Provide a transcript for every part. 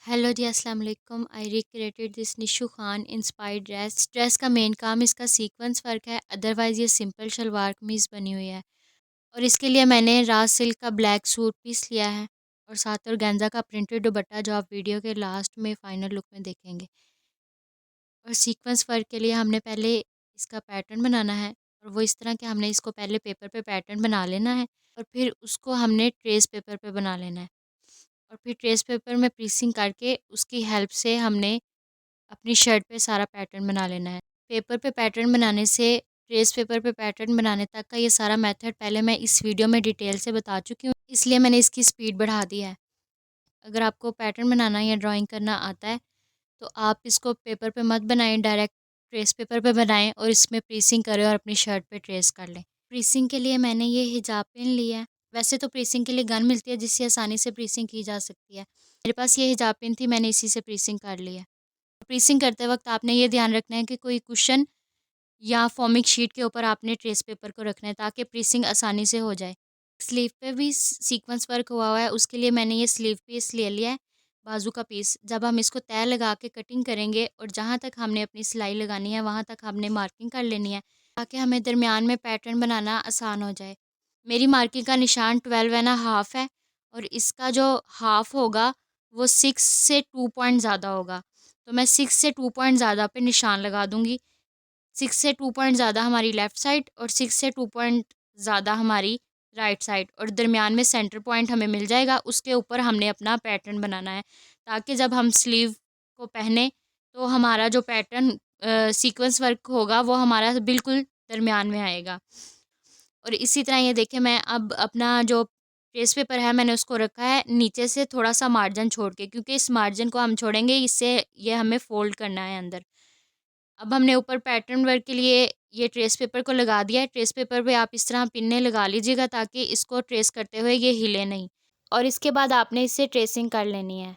Hello जी, अस्सलाम वालेकुम। I recreated this Nishu Khan inspired dress का मेन काम इसका सीक्वेंस वर्क है, अदरवाइज़ ये सिंपल शलवार कमीज़ बनी हुई है। और इसके लिए मैंने राज सिल्क का ब्लैक सूट पीस लिया है और साथ ऑर्गेन्जा का प्रिंटेड दुपट्टा जो आप वीडियो के लास्ट में फाइनल लुक में देखेंगे। और सीक्वेंस वर्क के लिए हमने पहले इसका पैटर्न बनाना है और वो इस तरह के हमने इसको पहले पेपर पे पैटर्न बना लेना है और फिर उसको हमने ट्रेस पेपर पे बना लेना है। और फिर ट्रेस पेपर में प्रीसिंग करके उसकी हेल्प से हमने अपनी शर्ट पे सारा पैटर्न बना लेना है। पेपर पे पैटर्न बनाने से ट्रेस पेपर पे पैटर्न बनाने तक का ये सारा मेथड पहले मैं इस वीडियो में डिटेल से बता चुकी हूँ, इसलिए मैंने इसकी स्पीड बढ़ा दी है। अगर आपको पैटर्न बनाना या ड्राइंग करना आता है तो आप इसको पेपर पे मत बनाएं, डायरेक्ट ट्रेस पेपर पे बनाएं और इसमें प्रीसिंग करें और अपनी शर्ट पे ट्रेस कर लें। प्रीसिंग के लिए मैंने ये हिजाब पेन लिया है। वैसे तो प्रीसिंग के लिए गन मिलती है जिससे आसानी से प्रीसिंग की जा सकती है। मेरे पास ये हिजाब पेन थी, मैंने इसी से प्रीसिंग कर ली है। प्रीसिंग करते वक्त आपने ये ध्यान रखना है कि कोई कुशन या फॉर्मिक शीट के ऊपर आपने ट्रेस पेपर को रखना है ताकि प्रीसिंग आसानी से हो जाए। स्लीव पे भी सीक्वेंस वर्क हुआ हुआ है, उसके लिए मैंने ये स्लीव पीस ले लिया है, बाजू का पीस। जब हम इसको तय लगा के कटिंग करेंगे और जहाँ तक हमने अपनी सिलाई लगानी है वहाँ तक हमने मार्किंग कर लेनी है ताकि हमें दरमियान में पैटर्न बनाना आसान हो जाए। मेरी मार्किंग का निशान 12.5 है और इसका जो हाफ होगा वो 6 से 2 पॉइंट ज़्यादा होगा। तो मैं 6 से 2 पॉइंट ज़्यादा पे निशान लगा दूँगी। 6 से 2 पॉइंट ज़्यादा हमारी लेफ़्ट साइड और 6 से 2 पॉइंट ज़्यादा हमारी राइट साइड और दरमियान में सेंटर पॉइंट हमें मिल जाएगा। उसके ऊपर हमने अपना पैटर्न बनाना है ताकि जब हम स्लीव को पहने तो हमारा जो पैटर्न सीक्वेंस वर्क होगा वो हमारा बिल्कुल दरमियान में आएगा। और इसी तरह ये देखिए, मैं अब अपना जो ट्रेस पेपर है मैंने उसको रखा है नीचे से थोड़ा सा मार्जिन छोड़ के, क्योंकि इस मार्जिन को हम छोड़ेंगे, इससे ये हमें फ़ोल्ड करना है अंदर। अब हमने ऊपर पैटर्न वर्क के लिए ये ट्रेस पेपर को लगा दिया है। ट्रेस पेपर पे आप इस तरह पिन्ने लगा लीजिएगा ताकि इसको ट्रेस करते हुए ये हिले नहीं। और इसके बाद आपने इससे ट्रेसिंग कर लेनी है।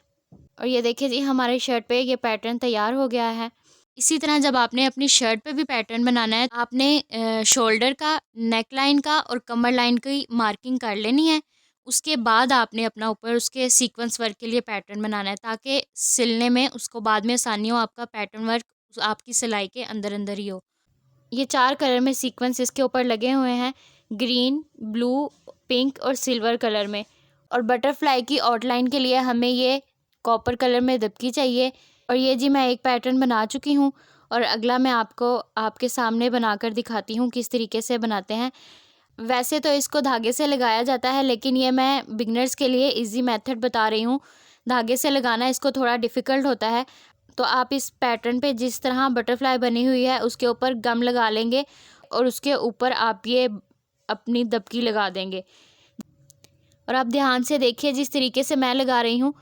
और ये देखिए जी, हमारी शर्ट पे ये पैटर्न तैयार हो गया है। इसी तरह जब आपने अपनी शर्ट पे भी पैटर्न बनाना है, आपने शोल्डर का, नेक लाइन का और कमर लाइन की मार्किंग कर लेनी है। उसके बाद आपने अपना ऊपर उसके सीक्वेंस वर्क के लिए पैटर्न बनाना है ताकि सिलने में उसको बाद में आसानी हो, आपका पैटर्न वर्क आपकी सिलाई के अंदर अंदर ही हो। ये 4 कलर में सीक्वेंस इसके ऊपर लगे हुए हैं, ग्रीन, ब्लू, पिंक और सिल्वर कलर में। और बटरफ्लाई की आउटलाइन के लिए हमें ये कॉपर कलर में दबकी चाहिए। और ये जी मैं एक पैटर्न बना चुकी हूँ और अगला मैं आपको आपके सामने बनाकर दिखाती हूँ किस तरीके से बनाते हैं। वैसे तो इसको धागे से लगाया जाता है, लेकिन ये मैं बिगनर्स के लिए इजी मेथड बता रही हूँ। धागे से लगाना इसको थोड़ा डिफ़िकल्ट होता है। तो आप इस पैटर्न पे जिस तरह बटरफ्लाई बनी हुई है उसके ऊपर गम लगा लेंगे और उसके ऊपर आप ये अपनी दबकी लगा देंगे। और आप ध्यान से देखिए जिस तरीके से मैं लगा रही हूँ,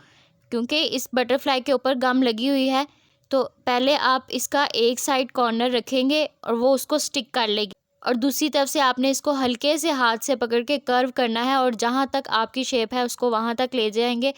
क्योंकि इस बटरफ्लाई के ऊपर गम लगी हुई है, तो पहले आप इसका एक साइड कॉर्नर रखेंगे और वो उसको स्टिक कर लेगी और दूसरी तरफ से आपने इसको हल्के से हाथ से पकड़ के कर्व करना है और जहाँ तक आपकी शेप है उसको वहाँ तक ले जाएंगे,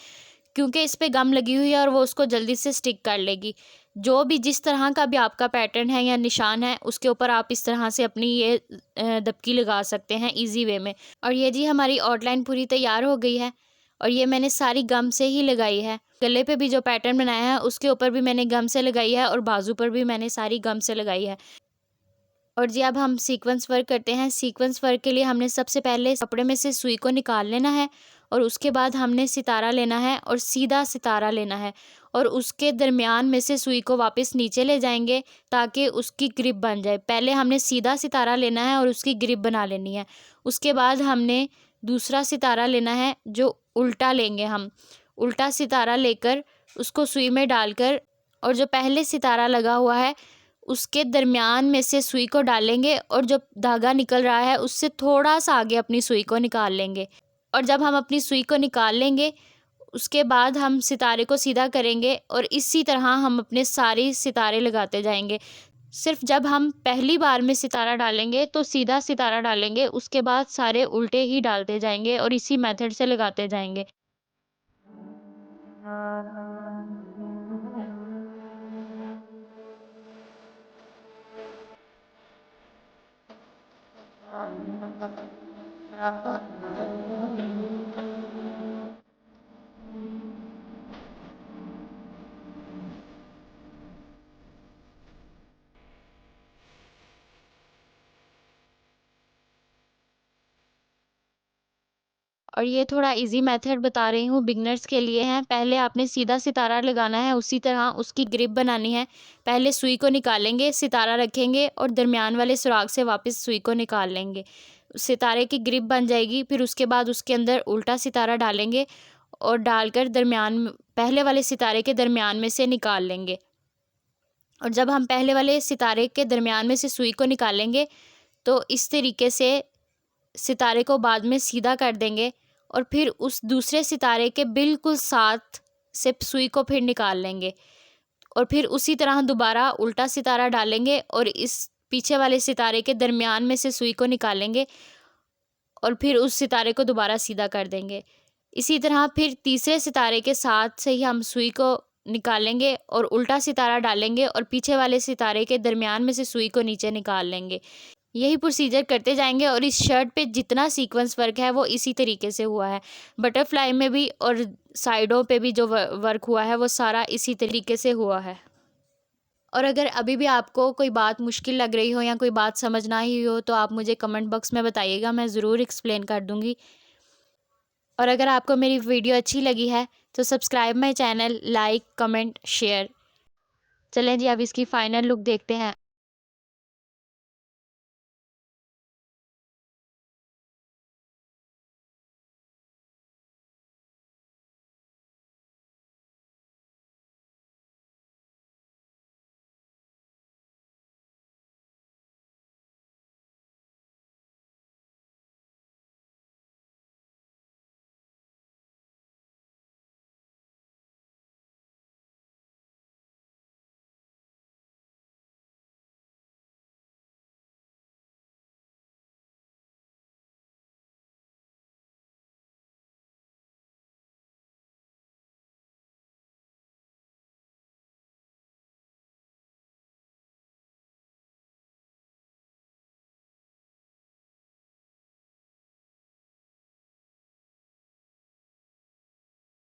क्योंकि इस पे गम लगी हुई है और वो उसको जल्दी से स्टिक कर लेगी। जो भी जिस तरह का भी आपका पैटर्न है या निशान है उसके ऊपर आप इस तरह से अपनी ये दबकी लगा सकते हैं इजी वे में। और ये जी हमारी आउटलाइन पूरी तैयार हो गई है और ये मैंने सारी गम से ही लगाई है। गले पे भी जो पैटर्न बनाया है उसके ऊपर भी मैंने गम से लगाई है और बाजू पर भी मैंने सारी गम से लगाई है। और जी अब हम सीक्वेंस वर्क करते हैं। सीक्वेंस वर्क के लिए हमने सबसे पहले कपड़े में से सुई को निकाल लेना है और उसके बाद हमने सितारा लेना है और सीधा सितारा लेना है और उसके दरमियान में से सुई को वापस नीचे ले जाएंगे ताकि उसकी ग्रिप बन जाए। पहले हमने सीधा सितारा लेना है और उसकी ग्रिप बना लेनी है। उसके बाद हमने दूसरा सितारा लेना है जो उल्टा लेंगे हम। उल्टा सितारा लेकर उसको सुई में डालकर और जो पहले सितारा लगा हुआ है उसके दरमियान में से सुई को डालेंगे और जो धागा निकल रहा है उससे थोड़ा सा आगे अपनी सुई को निकाल लेंगे। और जब हम अपनी सुई को निकाल लेंगे उसके बाद हम सितारे को सीधा करेंगे और इसी तरह हम अपने सारे सितारे लगाते जाएंगे। सिर्फ जब हम पहली बार में सितारा डालेंगे तो सीधा सितारा डालेंगे, उसके बाद सारे उल्टे ही डालते जाएंगे और इसी मेथड से लगाते जाएंगे। और ये थोड़ा इजी मेथड बता रही हूँ, बिगनर्स के लिए है। पहले आपने सीधा सितारा लगाना है, उसी तरह उसकी ग्रिप बनानी है। पहले सुई को निकालेंगे, सितारा रखेंगे और दरमियान वाले सुराख से वापस सुई को निकाल लेंगे, सितारे की ग्रिप बन जाएगी। फिर उसके बाद उसके अंदर उल्टा सितारा डालेंगे और डालकर पहले वाले सितारे के दरमियान में से निकाल लेंगे। और जब हम पहले वाले सितारे के दरमियान में से सुई को निकालेंगे तो इस तरीके से सितारे को बाद में सीधा कर देंगे और फिर उस दूसरे सितारे के बिल्कुल साथ से सुई को फिर निकाल लेंगे और फिर उसी तरह दोबारा उल्टा सितारा डालेंगे और इस पीछे वाले सितारे के दरमियान में से सुई को निकालेंगे और फिर उस सितारे को दोबारा सीधा कर देंगे। इसी तरह फिर तीसरे सितारे के साथ से ही हम सुई को निकालेंगे और उल्टा सितारा डालेंगे और पीछे वाले सितारे के दरमियान में से सुई को नीचे निकाल लेंगे। यही प्रोसीजर करते जाएंगे और इस शर्ट पे जितना सीक्वेंस वर्क है वो इसी तरीके से हुआ है। बटरफ्लाई में भी और साइडों पे भी जो वर्क हुआ है वो सारा इसी तरीके से हुआ है। और अगर अभी भी आपको कोई बात मुश्किल लग रही हो या कोई बात समझ ना ही हो तो आप मुझे कमेंट बॉक्स में बताइएगा, मैं ज़रूर एक्सप्लेन कर दूँगी। और अगर आपको मेरी वीडियो अच्छी लगी है तो subscribe my channel, like, comment, share. चलें जी, अब इसकी फ़ाइनल लुक देखते हैं।